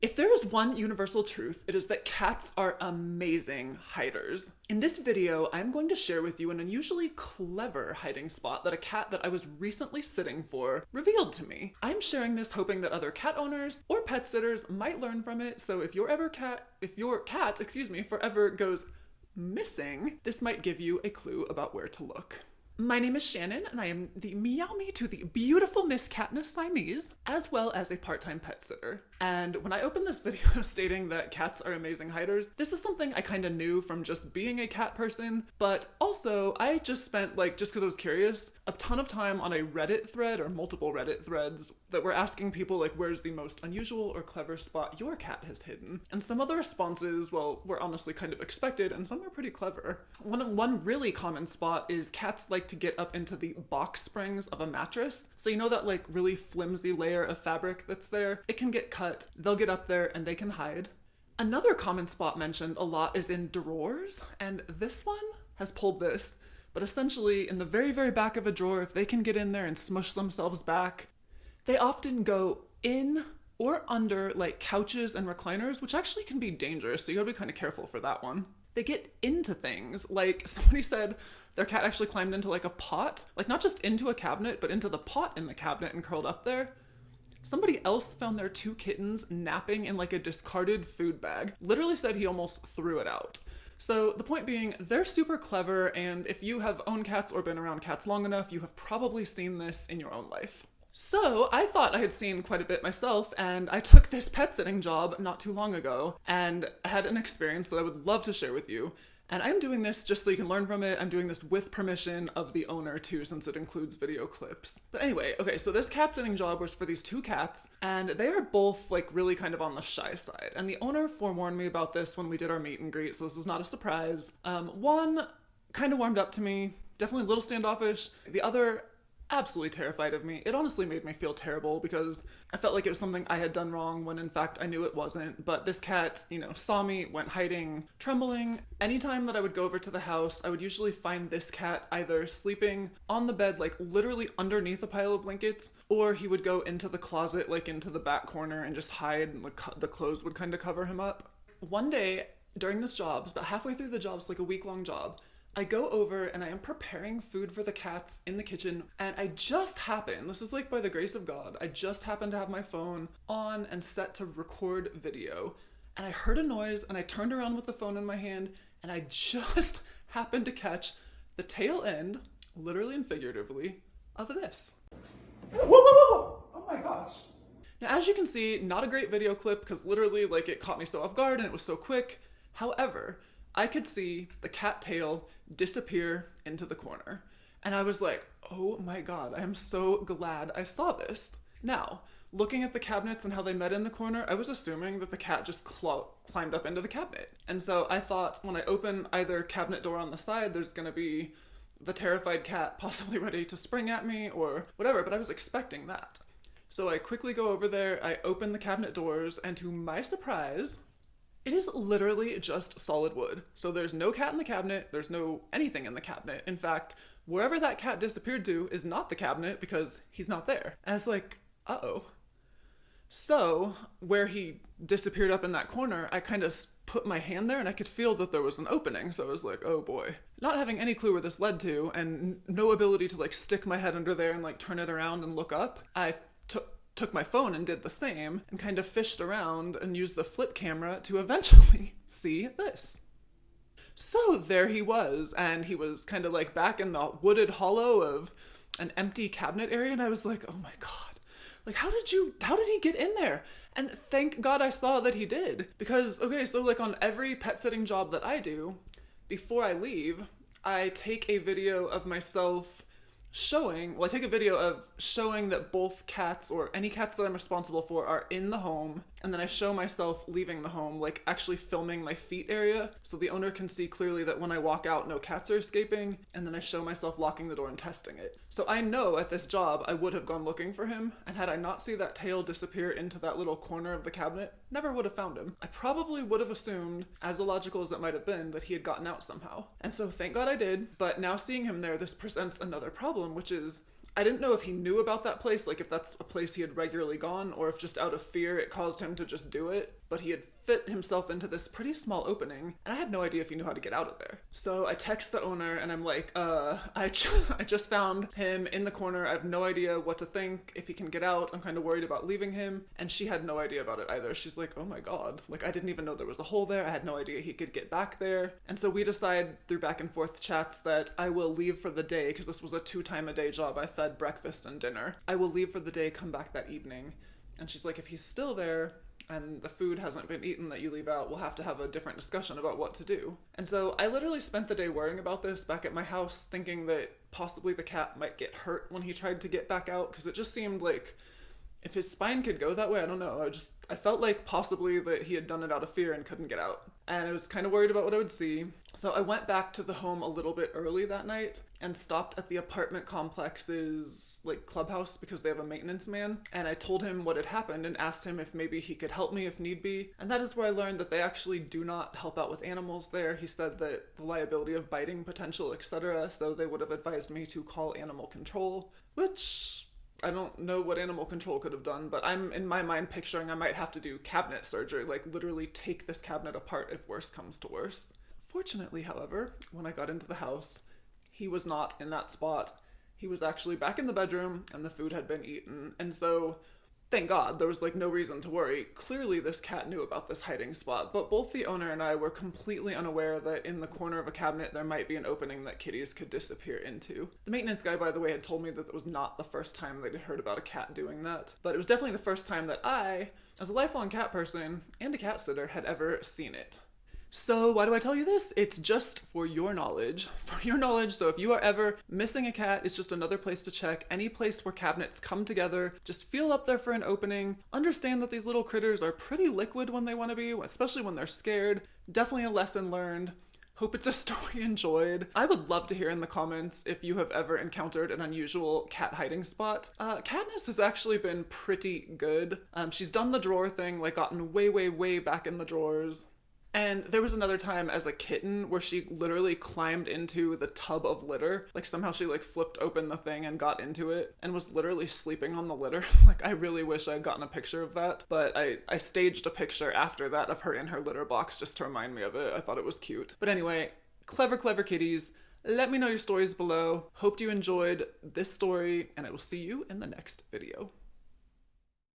If there is one universal truth, it is that cats are amazing hiders. In this video, I'm going to share with you an unusually clever hiding spot that a cat that I was recently sitting for revealed to me. I'm sharing this hoping that other cat owners or pet sitters might learn from it, so if your cat, forever goes missing, this might give you a clue about where to look. My name is Shannon, and I am the Meow Me to the beautiful Miss Katniss Siamese, as well as a part-time pet sitter. And when I opened this video stating that cats are amazing hiders, this is something I kind of knew from just being a cat person, but also I just spent, just because I was curious, a ton of time on a Reddit thread, or multiple Reddit threads, that were asking people, where's the most unusual or clever spot your cat has hidden? And some of the responses, were honestly kind of expected, and some were pretty clever. One really common spot is cats like to get up into the box springs of a mattress. So you know that really flimsy layer of fabric that's there? It can get cut, they'll get up there, and they can hide. Another common spot mentioned a lot is in drawers, and this one has pulled this, but essentially in the very, very back of a drawer, if they can get in there and smush themselves back, they often go in or under couches and recliners, which actually can be dangerous, so you gotta be kind of careful for that one. They get into things, somebody said their cat actually climbed into a pot, not just into a cabinet, but into the pot in the cabinet and curled up there. Somebody else found their 2 kittens napping in a discarded food bag. Literally said he almost threw it out. So the point being, they're super clever, and if you have owned cats or been around cats long enough, you have probably seen this in your own life. So I thought I had seen quite a bit myself, and I took this pet sitting job not too long ago and had an experience that I would love to share with you. And I'm doing this just so you can learn from it. I'm doing this with permission of the owner too, since it includes video clips. But anyway, okay, so this cat sitting job was for these 2 cats, and they are both really kind of on the shy side. And the owner forewarned me about this when we did our meet and greet, so this was not a surprise. One kind of warmed up to me, definitely a little standoffish. The other absolutely terrified of me. It honestly made me feel terrible because I felt like it was something I had done wrong when in fact I knew it wasn't. But this cat, saw me, went hiding, trembling. Anytime that I would go over to the house, I would usually find this cat either sleeping on the bed, literally underneath a pile of blankets, or he would go into the closet, into the back corner and just hide, and the clothes would kind of cover him up. One day during this job, about halfway through the job, it's a week-long job, I go over and I am preparing food for the cats in the kitchen, and I just happen, this is by the grace of God, I just happened to have my phone on and set to record video, and I heard a noise and I turned around with the phone in my hand, and I just happened to catch the tail end, literally and figuratively, of this. Whoa, whoa, whoa, whoa! Oh my gosh. Now, as you can see, not a great video clip because literally it caught me so off guard and it was so quick. However, I could see the cat tail disappear into the corner. And I was like, oh my God, I am so glad I saw this. Now, looking at the cabinets and how they met in the corner, I was assuming that the cat just climbed up into the cabinet. And so I thought when I open either cabinet door on the side, there's gonna be the terrified cat possibly ready to spring at me or whatever, but I was expecting that. So I quickly go over there, I open the cabinet doors, and to my surprise, it is literally just solid wood. So there's no cat in the cabinet, there's no anything in the cabinet. In fact, wherever that cat disappeared to is not the cabinet because he's not there. And it's uh-oh. So where he disappeared up in that corner, I kind of put my hand there and I could feel that there was an opening. So I was like, oh boy. Not having any clue where this led to and no ability to stick my head under there and turn it around and look up, I took my phone and did the same and kind of fished around and used the flip camera to eventually see this. So there he was, and he was kind of back in the wooded hollow of an empty cabinet area, and I was like, oh my God. How did he get in there? And thank God I saw that he did. Because, okay, so on every pet sitting job that I do, before I leave, I take a video of myself I take a video of showing that both cats or any cats that I'm responsible for are in the home, and then I show myself leaving the home, actually filming my feet area so the owner can see clearly that when I walk out, no cats are escaping, and then I show myself locking the door and testing it. So I know at this job I would have gone looking for him, and had I not seen that tail disappear into that little corner of the cabinet, never would have found him. I probably would have assumed, as illogical as it might have been, that he had gotten out somehow. And so thank God I did, but now seeing him there, this presents another problem, which is I didn't know if he knew about that place, like if that's a place he had regularly gone, or if just out of fear it caused him to just do it. But he had fit himself into this pretty small opening, and I had no idea if he knew how to get out of there. So I text the owner, and I'm like, I just found him in the corner. I have no idea what to think, if he can get out. I'm kind of worried about leaving him. And she had no idea about it either. She's like, oh my god. Like, I didn't even know there was a hole there. I had no idea he could get back there. And so we decide through back and forth chats that I will leave for the day, because this was a 2-time-a-day job. I fed breakfast and dinner. I will leave for the day, come back that evening. And she's like, if he's still there and the food hasn't been eaten that you leave out, we'll have to have a different discussion about what to do. And so I literally spent the day worrying about this back at my house, thinking that possibly the cat might get hurt when he tried to get back out, because it just seemed like if his spine could go that way, I don't know. I felt like possibly that he had done it out of fear and couldn't get out. And I was kind of worried about what I would see. So I went back to the home a little bit early that night and stopped at the apartment complex's clubhouse, because they have a maintenance man. And I told him what had happened and asked him if maybe he could help me if need be. And that is where I learned that they actually do not help out with animals there. He said that the liability of biting potential, etc. So they would have advised me to call animal control, which I don't know what animal control could have done, but I'm in my mind picturing I might have to do cabinet surgery, like literally take this cabinet apart if worse comes to worse. Fortunately, however, when I got into the house, he was not in that spot. He was actually back in the bedroom and the food had been eaten. And so thank God, there was no reason to worry. Clearly this cat knew about this hiding spot, but both the owner and I were completely unaware that in the corner of a cabinet there might be an opening that kitties could disappear into. The maintenance guy, by the way, had told me that it was not the first time they'd heard about a cat doing that, but it was definitely the first time that I, as a lifelong cat person and a cat sitter, had ever seen it. So why do I tell you this? It's just for your knowledge. For your knowledge, so if you are ever missing a cat, it's just another place to check. Any place where cabinets come together, just feel up there for an opening. Understand that these little critters are pretty liquid when they want to be, especially when they're scared. Definitely a lesson learned. Hope it's a story enjoyed. I would love to hear in the comments if you have ever encountered an unusual cat hiding spot. Katniss has actually been pretty good. She's done the drawer thing, gotten way, way, way back in the drawers. And there was another time as a kitten where she literally climbed into the tub of litter. Somehow she flipped open the thing and got into it and was literally sleeping on the litter. I really wish I had gotten a picture of that, but I staged a picture after that of her in her litter box just to remind me of it. I thought it was cute. But anyway, clever, clever kitties. Let me know your stories below. Hope you enjoyed this story, and I will see you in the next video.